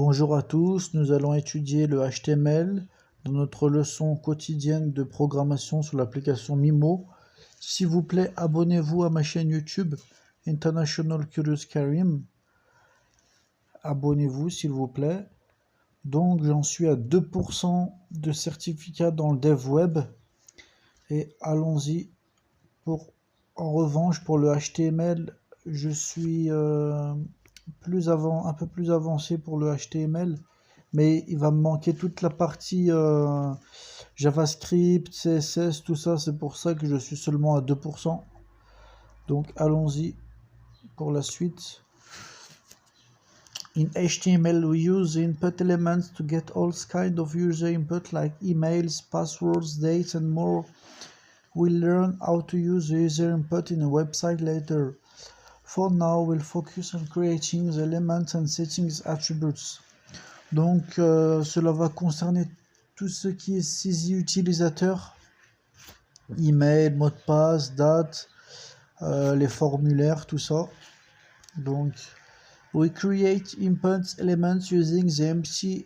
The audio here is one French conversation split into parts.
Bonjour à tous, nous allons étudier le HTML dans notre leçon quotidienne de programmation sur l'application Mimo. S'il vous plaît, abonnez-vous à ma chaîne YouTube International Curious Karim. Abonnez-vous s'il vous plaît. Donc j'en suis à 2% de certificat dans le dev web. Et allons-y. En revanche, pour le HTML, je suis un peu plus avancé pour le HTML. Mais il va me manquer toute la partie JavaScript, CSS, tout ça. C'est pour ça que je suis seulement à 2%. Donc allons-y pour la suite. In HTML, we use the input elements to get all kinds of user input like emails, passwords, dates, and more. We'll learn how to use the user input in a website later. For now, we'll focus on creating the elements and settings attributes. Donc, cela va concerner tout ce qui est saisie utilisateur, email, mot de passe, date, les formulaires, tout ça. Donc, we create input elements using the empty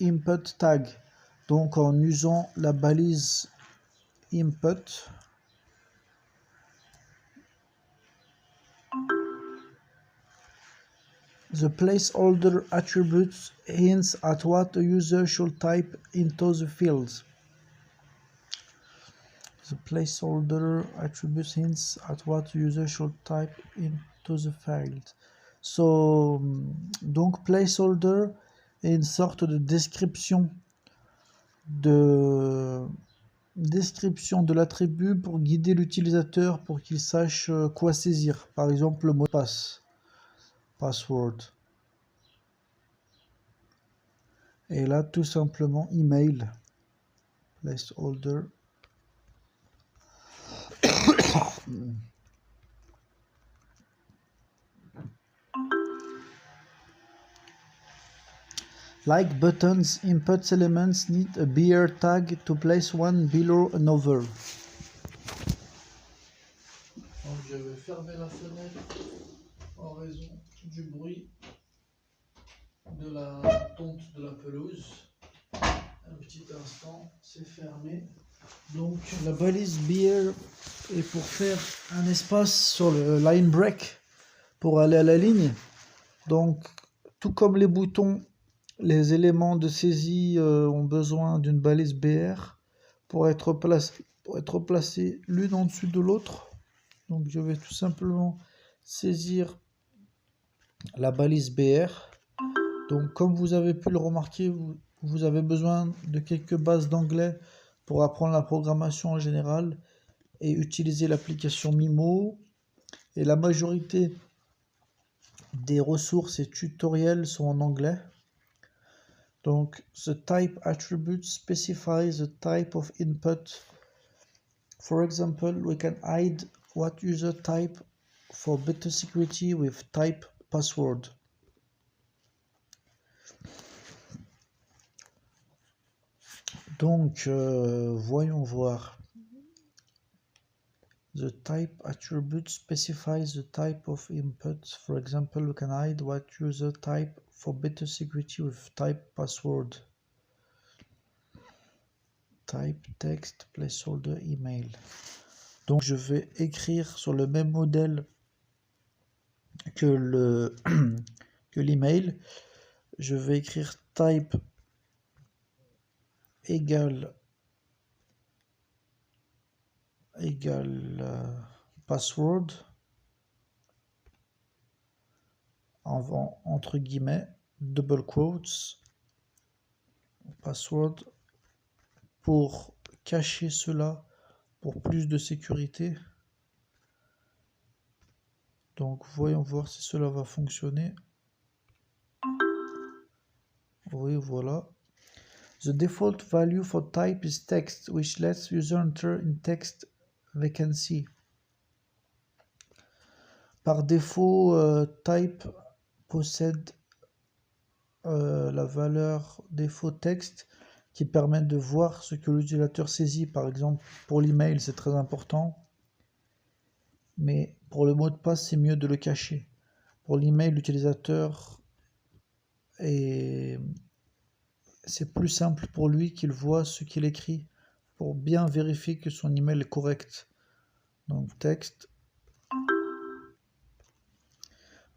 input tag. Donc, en usant la balise input. The placeholder attribute hints at what a user should type into the fields. The placeholder attribute hints at what user should type into the field. Donc placeholder est une sorte de description de l'attribut pour guider l'utilisateur pour qu'il sache quoi saisir. Par exemple le mot de passe, password. Et là tout simplement email, placeholder. Like buttons, input elements need a beer tag to place one below another. Donc je vais fermer la fenêtre en raison du bruit de la tonte de la pelouse. Un petit instant, c'est fermé. Donc la balise beer est pour faire un espace sur le line break pour aller à la ligne. Donc tout comme les boutons, les éléments de saisie ont besoin d'une balise BR pour être placés l'une en dessus de l'autre. Donc je vais tout simplement saisir la balise BR. Donc comme vous avez pu le remarquer, vous avez besoin de quelques bases d'anglais pour apprendre la programmation en général et utiliser l'application Mimo. Et la majorité des ressources et tutoriels sont en anglais. Donc, the type attribute specifies the type of input. For example, we can hide what user type for better security with type password. Donc, voyons voir. The type attribute specifies the type of input. For example, we can hide what user type for better security with type password. Type text placeholder email. Donc je vais écrire sur le même modèle que l'email. Je vais écrire type égale password entre guillemets double quotes password pour cacher cela pour plus de sécurité. Donc voyons voir si cela va fonctionner. Oui, voilà. The default value for type is text, which lets user enter in text vacancy. Par défaut, type possède la valeur défaut texte qui permet de voir ce que l'utilisateur saisit. Par exemple, pour l'email, c'est très important. Mais pour le mot de passe, c'est mieux de le cacher. Pour l'email, l'utilisateur est c'est plus simple pour lui qu'il voit ce qu'il écrit pour bien vérifier que son email est correct. Donc texte.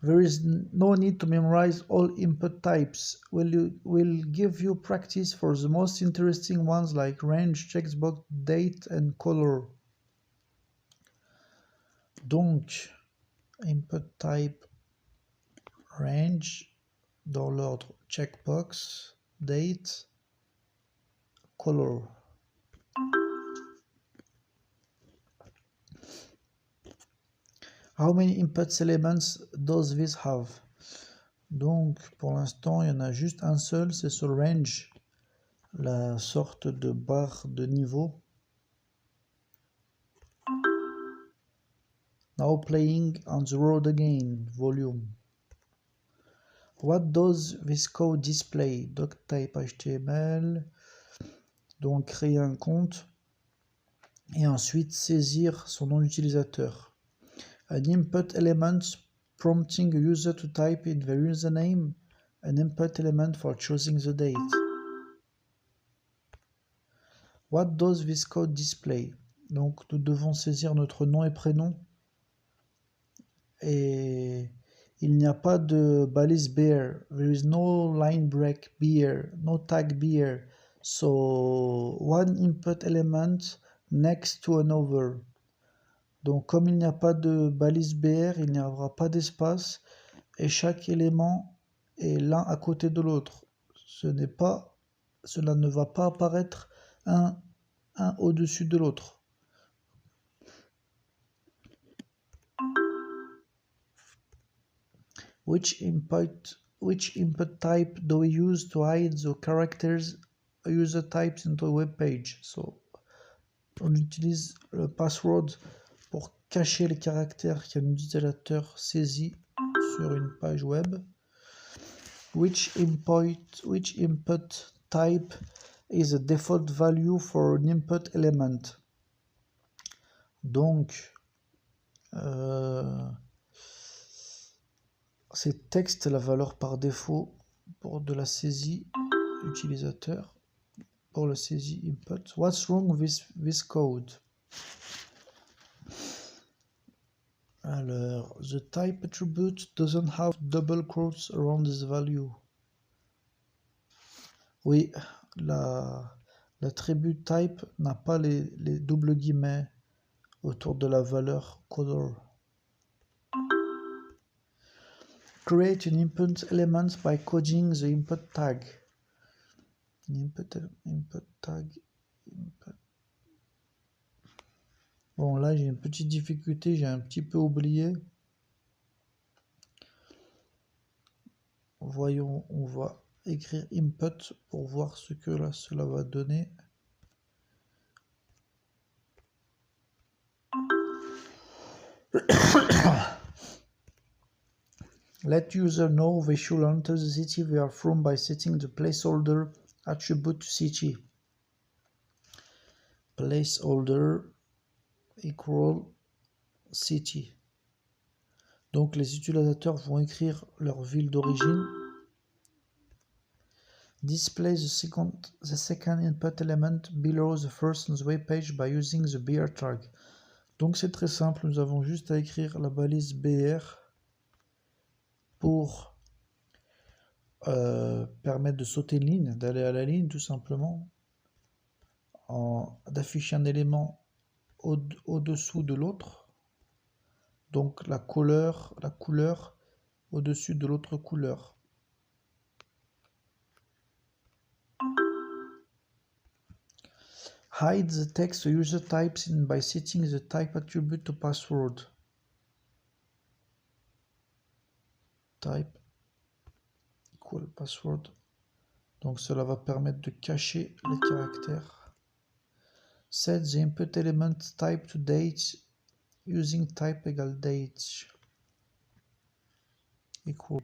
There is no need to memorize all input types. We'll give you practice for the most interesting ones like range, checkbox, date and color. Donc, input type range dans l'ordre checkbox, date, color. How many input elements does this have? Donc, pour l'instant, il y en a juste un seul, c'est ce range, la sorte de barre de niveau. Now playing on the road again, volume. What does this code display? Doctype HTML. Donc, créer un compte et ensuite saisir son nom d'utilisateur. An input element prompting a user to type in the username, an input element for choosing the date. What does this code display? Donc nous devons saisir notre nom et prénom et il n'y a pas de balise bear. There is no line break bear, no tag bear. So one input element next to another. Donc, comme il n'y a pas de balise BR, il n'y aura pas d'espace et chaque élément est l'un à côté de l'autre. Cela ne va pas apparaître un au-dessus de l'autre. Which input type do we use to hide the characters a user types into a web page? So, on utilise le password pour cacher les caractères qu'un utilisateur saisit sur une page web. Which input type is a default value for an input element? Donc, c'est texte la valeur par défaut pour de la saisie utilisateur, pour la saisie input. What's wrong with this code? Alors, the type attribute doesn't have double quotes around this value. Oui, l'attribut type n'a pas les doubles guillemets autour de la valeur color. Create an input element by coding the input tag. Input tag. Input. Bon, là, j'ai une petite difficulté, j'ai un petit peu oublié. Voyons, on va écrire input pour voir ce que là, cela va donner. Let user know they should enter the city they are from by setting the placeholder attribute to city. Placeholder equal city. Donc les utilisateurs vont écrire leur ville d'origine. Display the second input element below the first on the web page by using the BR tag. Donc c'est très simple, nous avons juste à écrire la balise BR pour permettre de sauter une ligne, d'aller à la ligne tout simplement, d'afficher un élément au-dessous de l'autre. Donc la couleur au-dessus de l'autre couleur. Hide the text the user types in by setting the type attribute to password. Type equal password. Donc cela va permettre de cacher les caractères. Set the input element type to date using type égale date. Equal.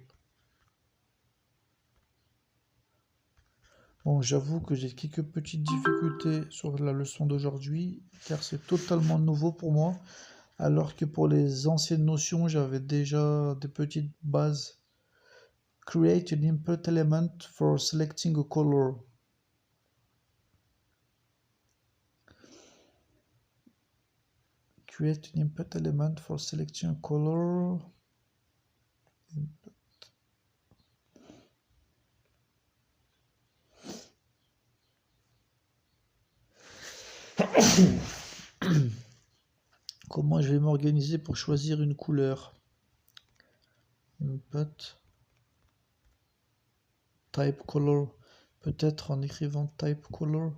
Bon, j'avoue que j'ai quelques petites difficultés sur la leçon d'aujourd'hui, car c'est totalement nouveau pour moi, alors que pour les anciennes notions, j'avais déjà des petites bases. Create an input element for selecting a color. Create an input element for selecting a color. Comment je vais m'organiser pour choisir une couleur? Input type color, peut-être en écrivant type color.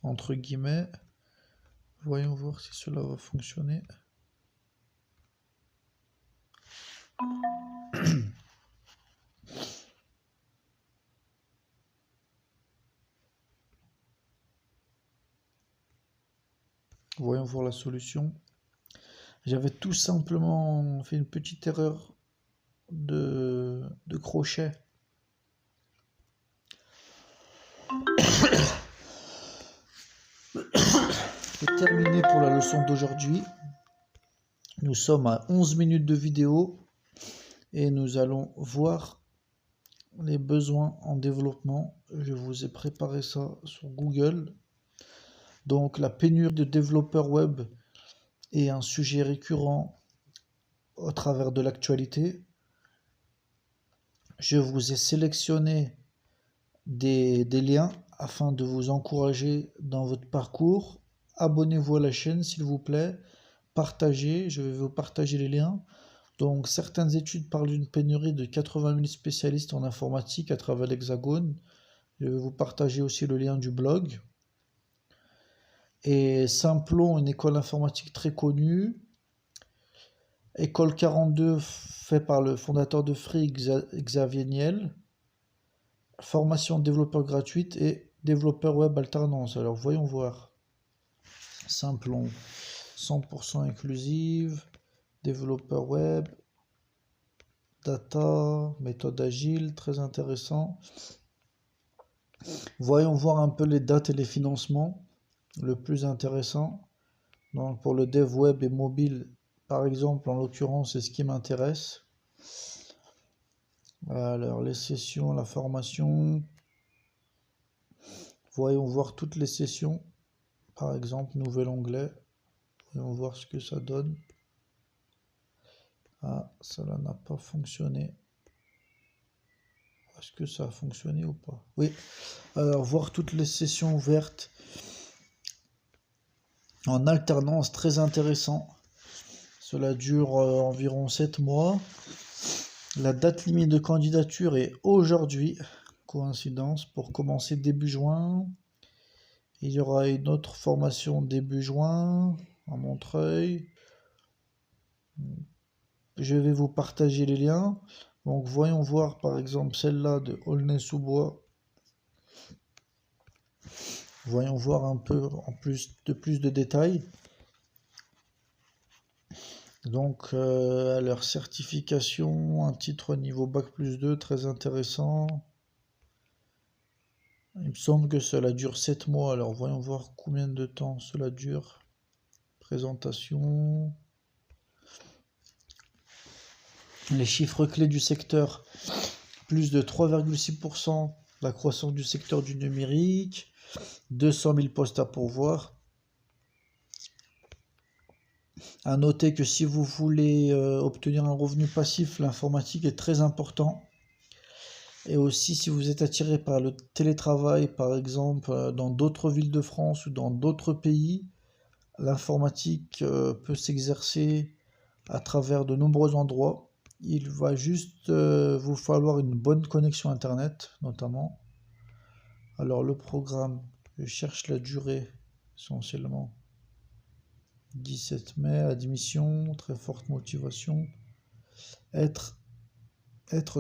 Entre guillemets, voyons voir si cela va fonctionner. Voyons voir la solution. J'avais tout simplement fait une petite erreur de crochet. C'est terminé pour la leçon d'aujourd'hui. Nous sommes à 11 minutes de vidéo et nous allons voir les besoins en développement. Je vous ai préparé ça sur Google. Donc la pénurie de développeurs web est un sujet récurrent au travers de l'actualité. Je vous ai sélectionné des liens afin de vous encourager dans votre parcours. Abonnez-vous à la chaîne s'il vous plaît. Partagez, je vais vous partager les liens. Donc certaines études parlent d'une pénurie de 80 000 spécialistes en informatique à travers l'Hexagone. Je vais vous partager aussi le lien du blog. Et Simplon, une école informatique très connue. École 42, fait par le fondateur de Free, Xavier Niel. Formation de développeur gratuite et développeur web alternance. Alors voyons voir. Simplon, 100% inclusive, développeur web, data, méthode agile, très intéressant. Voyons voir un peu les dates et les financements. Le plus intéressant. Donc pour le dev web et mobile, par exemple, en l'occurrence, c'est ce qui m'intéresse. Alors les sessions, la formation. Voyons voir toutes les sessions. Par exemple, nouvel onglet. Voyons voir ce que ça donne. Ah, cela n'a pas fonctionné. Est-ce que ça a fonctionné ou pas? Oui. Alors, voir toutes les sessions ouvertes en alternance, très intéressant. Cela dure environ 7 mois. La date limite de candidature est aujourd'hui. Coïncidence, pour commencer début juin. Il y aura une autre formation début juin à Montreuil. Je vais vous partager les liens. Donc voyons voir par exemple celle-là de Aulnay-sous-Bois. Voyons voir un peu en plus de détails. Donc leur certification, un titre au niveau Bac+2, très intéressant. Il me semble que cela dure 7 mois. Alors voyons voir combien de temps cela dure. Présentation. Les chiffres clés du secteur, plus de 3,6% la croissance du secteur du numérique, 200 000 postes à pourvoir. À noter que si vous voulez obtenir un revenu passif, l'informatique est très important. Et aussi si vous êtes attiré par le télétravail, par exemple dans d'autres villes de France ou dans d'autres pays, l'informatique peut s'exercer à travers de nombreux endroits. Il va juste vous falloir une bonne connexion internet notamment. Alors le programme, je cherche la durée essentiellement. 17 mai, admission, très forte motivation. Être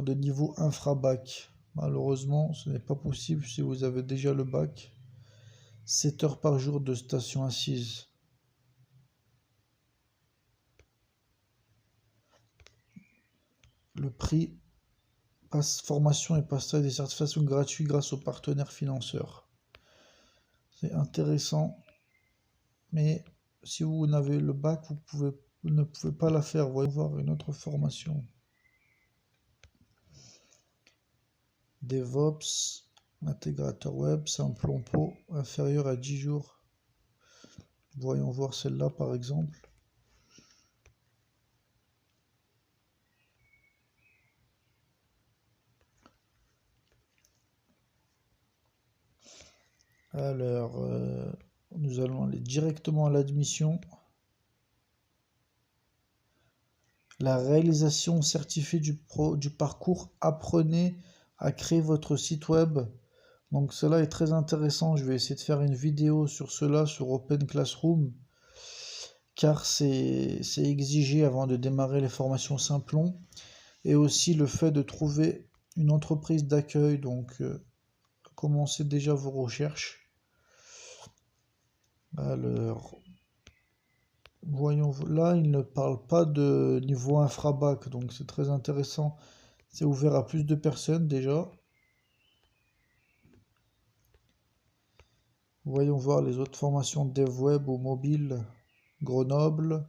de niveau infra-bac. Malheureusement, ce n'est pas possible si vous avez déjà le bac. 7 heures par jour de station assise. Le prix, formation et passage des certifications gratuits grâce aux partenaires financeurs. C'est intéressant, mais si vous n'avez le bac, vous pouvez vous ne pouvez pas la faire. Voyons voir une autre formation. DevOps, intégrateur web, Simplon Pro, inférieur à 10 jours. Voyons voir celle-là par exemple. Alors, nous allons aller directement à l'admission. La réalisation certifiée du parcours. Apprenez à créer votre site web. Donc cela est très intéressant. Je vais essayer de faire une vidéo sur cela sur Open Classroom, car c'est exigé avant de démarrer les formations Simplon. Et aussi le fait de trouver une entreprise d'accueil. Donc commencez déjà vos recherches. Alors, voyons, là il ne parle pas de niveau infra-bac, donc c'est très intéressant. C'est ouvert à plus de personnes déjà. Voyons voir les autres formations dev web ou mobile. Grenoble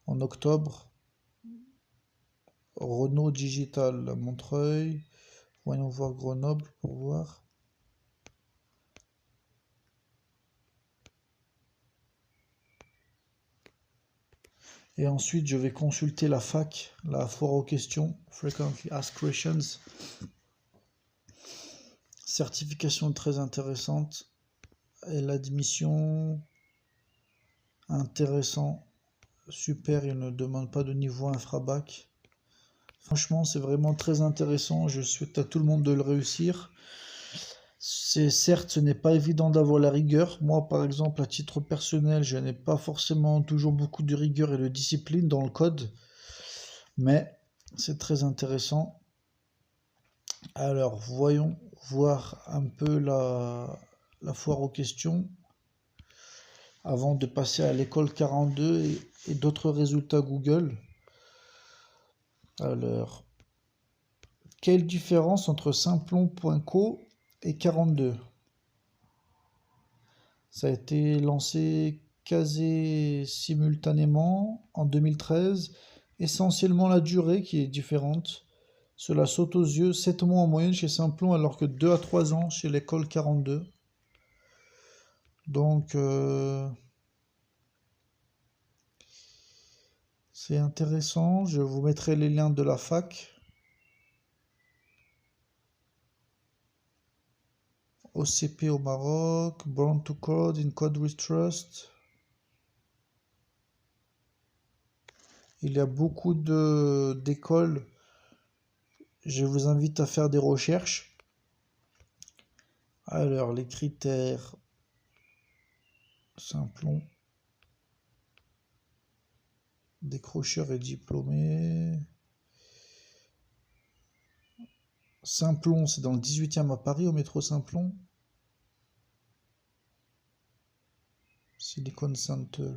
en octobre. Renault Digital à Montreuil. Voyons voir Grenoble pour voir. Et ensuite, je vais consulter la fac, la foire aux questions, Frequently Asked Questions. Certification très intéressante. Et l'admission, intéressant, super, il ne demande pas de niveau infra-bac. Franchement, c'est vraiment très intéressant. Je souhaite à tout le monde de le réussir. Certes, ce n'est pas évident d'avoir la rigueur. Moi, par exemple, à titre personnel, je n'ai pas forcément toujours beaucoup de rigueur et de discipline dans le code. Mais c'est très intéressant. Alors, voyons voir un peu la foire aux questions avant de passer à l'école 42 et d'autres résultats Google. Alors, quelle différence entre Simplon.co et 42? Ça a été lancé quasi simultanément en 2013. Essentiellement la durée qui est différente. Cela saute aux yeux, 7 mois en moyenne chez Simplon alors que 2 à 3 ans chez l'école 42. Donc c'est intéressant, je vous mettrai les liens de la fac. OCP au Maroc, Born to Code, in Code with Trust. Il y a beaucoup d'écoles. Je vous invite à faire des recherches. Alors, les critères. Simplon. Décrocheur et diplômé. Simplon, c'est dans le 18e à Paris, au métro Simplon. Silicon Center.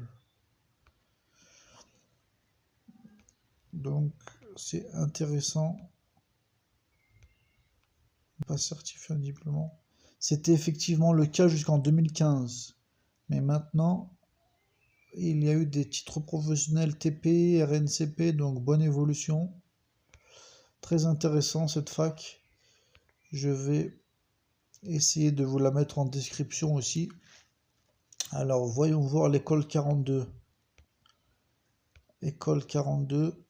Donc, c'est intéressant. Pas certifié un diplôme. C'était effectivement le cas jusqu'en 2015. Mais maintenant, il y a eu des titres professionnels TP, RNCP, donc bonne évolution. Très intéressant cette fac. Je vais essayer de vous la mettre en description aussi. Alors, voyons voir l'école 42. École 42.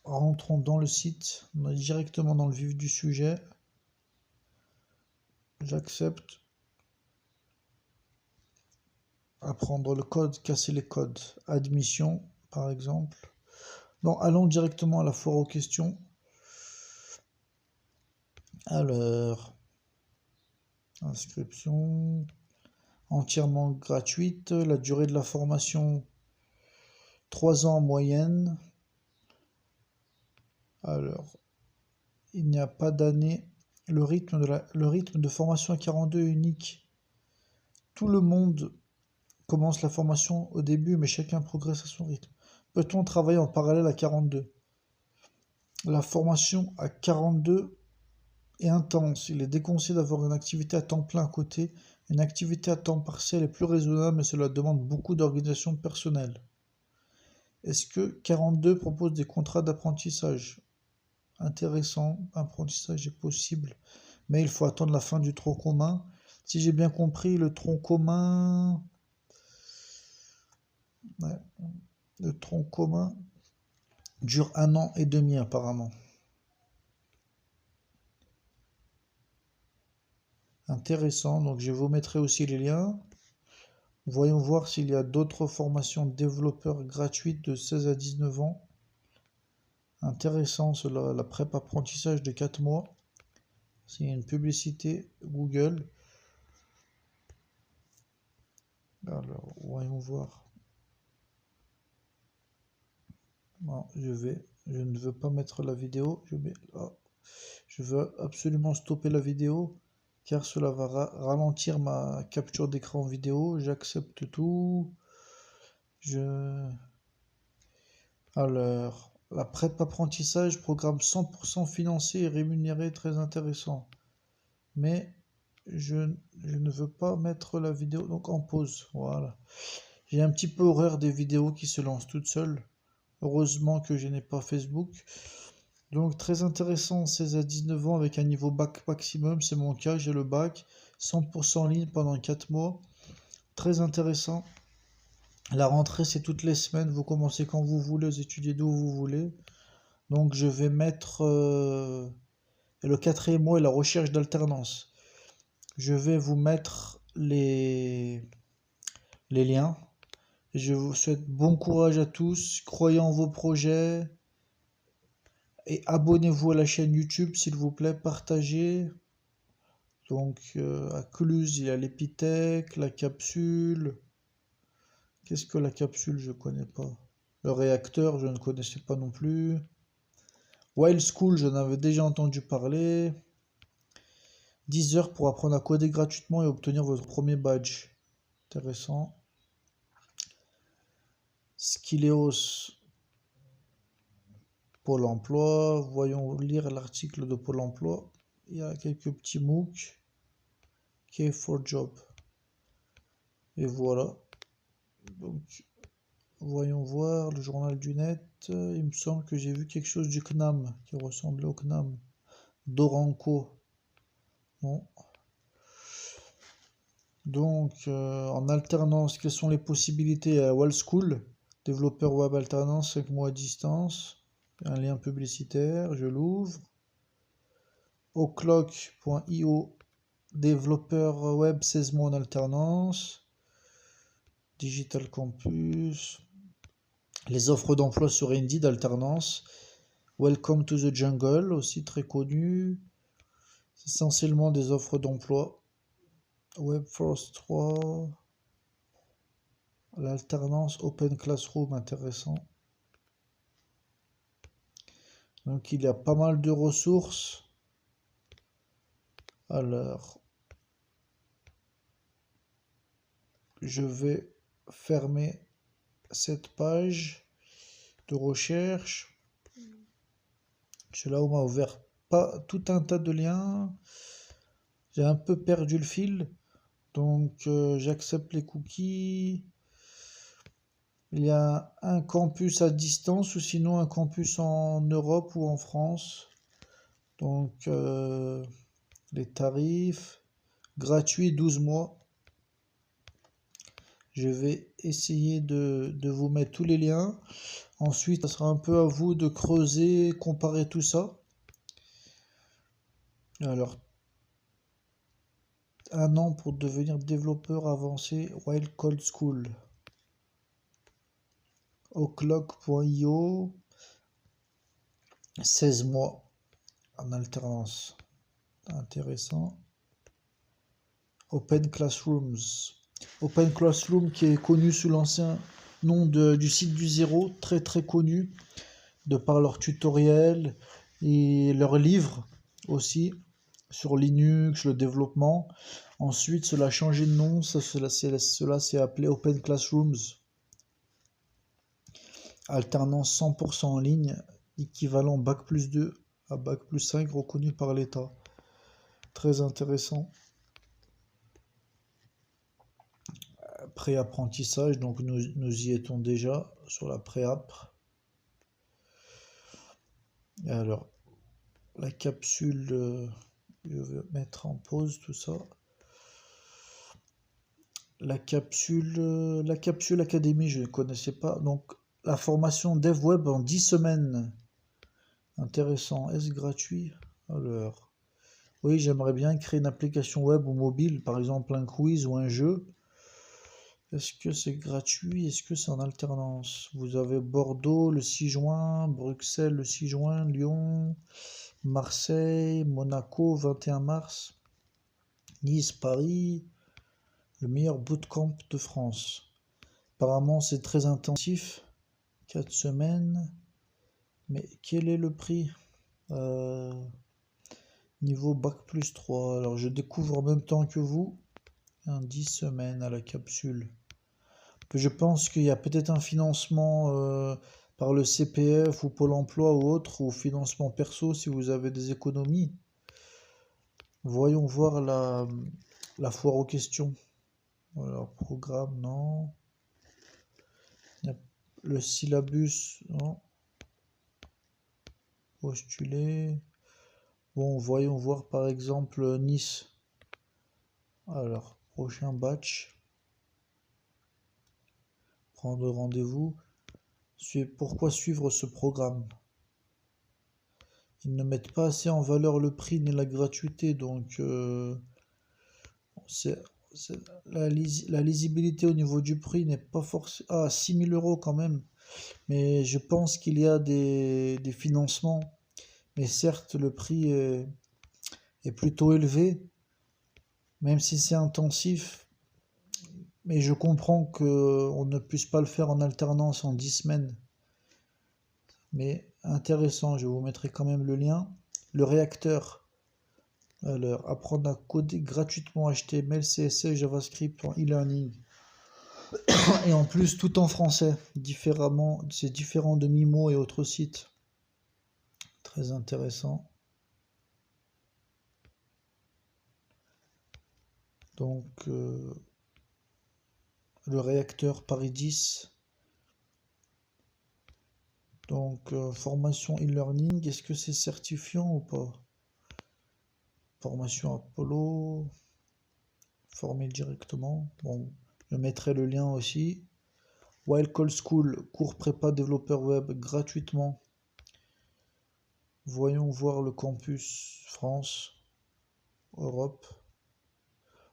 Rentrons dans le site. On est directement dans le vif du sujet. J'accepte. Apprendre le code, casser les codes. Admission, par exemple. Non, allons directement à la foire aux questions. Alors, inscription entièrement gratuite. La durée de la formation, 3 ans en moyenne. Alors, il n'y a pas d'année. Le rythme de formation à 42 est unique. Tout le monde commence la formation au début, mais chacun progresse à son rythme. Peut-on travailler en parallèle à 42? La formation à 42 est intense. Il est déconseillé d'avoir une activité à temps plein à côté. Une activité à temps partiel est plus raisonnable, mais cela demande beaucoup d'organisation personnelle. Est-ce que 42 propose des contrats d'apprentissage? Intéressant, apprentissage est possible, mais il faut attendre la fin du tronc commun. Si j'ai bien compris, le tronc commun... Ouais, le tronc commun dure 1 an et demi apparemment. Intéressant, donc je vous mettrai aussi les liens. Voyons voir s'il y a d'autres formations développeurs gratuites de 16 à 19 ans. Intéressant, cela, la prep apprentissage de 4 mois. C'est une publicité Google. Alors, voyons voir. Non, je ne veux pas mettre la vidéo. Je veux absolument stopper la vidéo car cela va ralentir ma capture d'écran vidéo. J'accepte tout. Alors, la prep apprentissage, programme 100% financier et rémunéré, très intéressant. Mais je ne veux pas mettre la vidéo, donc en pause. Voilà. J'ai un petit peu horreur des vidéos qui se lancent toutes seules. Heureusement que je n'ai pas Facebook. Donc très intéressant, 16 à 19 ans avec un niveau bac maximum, c'est mon cas, j'ai le bac, 100% en ligne pendant 4 mois. Très intéressant. La rentrée, c'est toutes les semaines, vous commencez quand vous voulez, vous étudiez d'où vous voulez. Donc je vais mettre... et le 4e mois est la recherche d'alternance. Je vais vous mettre les liens. Je vous souhaite bon courage à tous, croyez en vos projets et abonnez-vous à la chaîne YouTube s'il vous plaît, partagez. Donc à Cluse, il y a l'Epitech, la capsule. Qu'est-ce que la capsule? Je ne connais pas. Le réacteur, je ne connaissais pas non plus. Wild School, j'en avais déjà entendu parler. 10 heures pour apprendre à coder gratuitement et obtenir votre premier badge. Intéressant. Skilleos, Pôle emploi. Voyons lire l'article de Pôle emploi. Il y a quelques petits MOOC. K4Job. Et voilà. Donc, voyons voir le journal du net. Il me semble que j'ai vu quelque chose du CNAM qui ressemblait au CNAM. Doranco. Non. Donc, en alternance, quelles sont les possibilités à Wall School? Développeur web alternance, 5 mois à distance. Un lien publicitaire, je l'ouvre. Oclock.io, développeur web, 16 mois en alternance. Digital Campus. Les offres d'emploi sur Indeed, alternance. Welcome to the Jungle, aussi très connu. C'est essentiellement des offres d'emploi. Webforce 3. L'alternance Open Classroom, intéressant. Donc il y a pas mal de ressources. Alors, je vais fermer cette page de recherche. Cela m'a ouvert pas tout un tas de liens. J'ai un peu perdu le fil. Donc j'accepte les cookies. Il y a un campus à distance ou sinon un campus en Europe ou en France. Donc les tarifs gratuits 12 mois. Je vais essayer de vous mettre tous les liens. Ensuite, ça sera un peu à vous de creuser, comparer tout ça. Alors, 1 an pour devenir développeur avancé Wild Code School. Oclock.io, 16 mois en alternance. Intéressant. Open Classrooms. Open Classroom qui est connu sous l'ancien nom du site du zéro, très très connu de par leurs tutoriels et leurs livres aussi sur Linux, le développement. Ensuite, cela a changé de nom, cela s'est appelé Open Classrooms. Alternance 100% en ligne, équivalent Bac+2 à Bac+5 reconnu par l'État. très intéressant. Pré-apprentissage, donc nous y étions déjà sur la pré-app. Alors, la capsule, je vais mettre en pause tout ça. La capsule académie, je ne connaissais pas. Donc, la formation Dev Web en 10 semaines. Intéressant. Est-ce gratuit? Alors, oui, j'aimerais bien créer une application web ou mobile, par exemple un quiz ou un jeu. Est-ce que c'est gratuit? Est-ce que c'est en alternance? Vous avez Bordeaux le 6 juin, Bruxelles le 6 juin, Lyon, Marseille, Monaco 21 mars, Nice, Paris, le meilleur bootcamp de France. Apparemment, c'est très intensif, 4 semaines. Mais quel est le prix? Niveau Bac plus 3. Alors, je découvre en même temps que vous. 10 semaines à la capsule. Je pense qu'il y a peut-être un financement par le CPF ou Pôle emploi ou autre, ou financement perso si vous avez des économies. Voyons voir la foire aux questions. Alors, programme, non. Le syllabus, non. Postuler. Bon, voyons voir par exemple Nice. Alors, prochain batch. Prendre rendez-vous. Pourquoi suivre ce programme? Ils ne mettent pas assez en valeur le prix ni la gratuité, donc la lisibilité au niveau du prix n'est pas forcément... Ah, 6 000 € quand même. Mais je pense qu'il y a des financements. Mais certes, le prix est plutôt élevé, même si c'est intensif. Mais je comprends qu'on ne puisse pas le faire en alternance en 10 semaines. Mais intéressant, je vous mettrai quand même le lien. Le réacteur. Alors, apprendre à coder gratuitement HTML, CSS, JavaScript en e-learning. Et en plus, tout en français. C'est différent de Mimo et autres sites. Très intéressant. Donc, le réacteur Paris 10. Donc, formation e-learning, est-ce que c'est certifiant ou pas? Formation Apollo, formé directement. Bon, je mettrai le lien aussi. Wild Call School, cours prépa développeur web gratuitement. Voyons voir le campus France, Europe.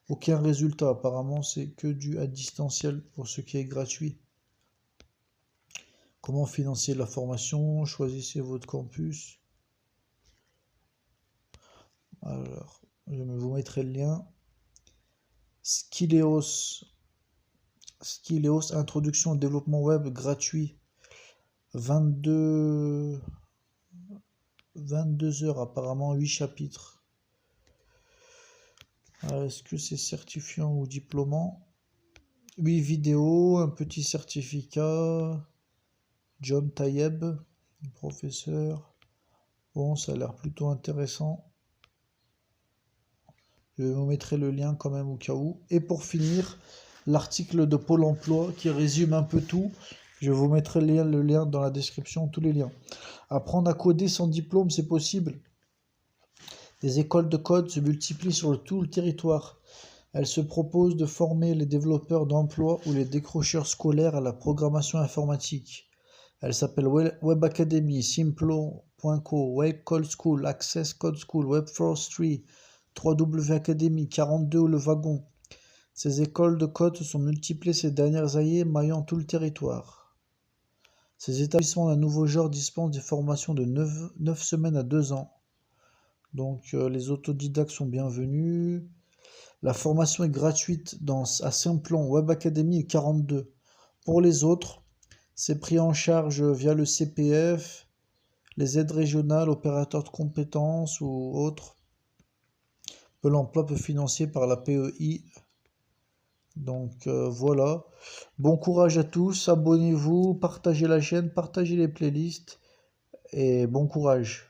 Aucun résultat, apparemment c'est que du à distanciel pour ce qui est gratuit. Comment financer la formation? Choisissez votre campus. Alors, je vous mettrai le lien. Skilleos, introduction au développement web gratuit. 22 heures, apparemment 8 chapitres. Est-ce que c'est certifiant ou diplômant? 8 vidéos, un petit certificat. John Tayeb, professeur. Bon, ça a l'air plutôt intéressant. Je vous mettrai le lien quand même au cas où. Et pour finir, l'article de Pôle emploi qui résume un peu tout. Je vous mettrai le lien dans la description, tous les liens. Apprendre à coder sans diplôme, c'est possible. Des écoles de code se multiplient sur tout le territoire. Elles se proposent de former les développeurs d'emploi ou les décrocheurs scolaires à la programmation informatique. Elles s'appellent Web Academy, Simplo.co, Web Call School, Access Code School, Webforce 3, 3W Academy, 42 Le Wagon. Ces écoles de code se sont multipliées ces dernières années, maillant tout le territoire. Ces établissements d'un nouveau genre dispensent des formations de 9 semaines à 2 ans. Donc les autodidactes sont bienvenus. La formation est gratuite à Simplon, Web Academy et 42. Pour les autres, c'est pris en charge via le CPF, les aides régionales, opérateurs de compétences ou autres. Pôle emploi peut financer par la PEI. Donc voilà. Bon courage à tous, abonnez-vous, partagez la chaîne, partagez les playlists et bon courage.